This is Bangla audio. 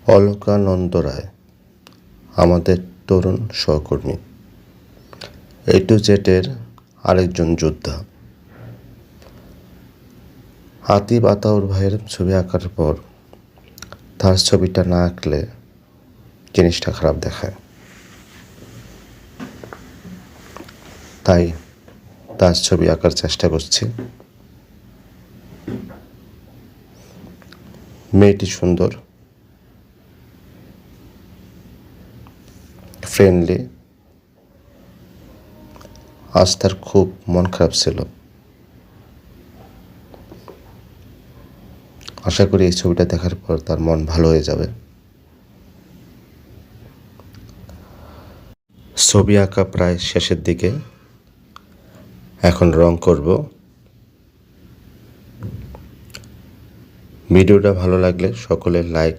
অলকানন্দ রায় আমাদের তরুণ সহকর্মী, A to Z এর আরেকজন যোদ্ধা। আতিফ আতাউর ভাইয়ের ছবি আঁকার পর তার ছবিটা না আঁকলে জিনিসটা খারাপ দেখায়, তাই তার ছবি আঁকার চেষ্টা করছি। মেয়েটি সুন্দর, ফ্রেন্ডলি। আজ তার খুব মন খারাপ ছিল। আশা করি এই ছবিটা দেখার পর তার মন ভালো হয়ে যাবে। ছবি আঁকা প্রায় শেষের দিকে, এখন রং করব। ভিডিওটা ভালো লাগলে সকলে লাইক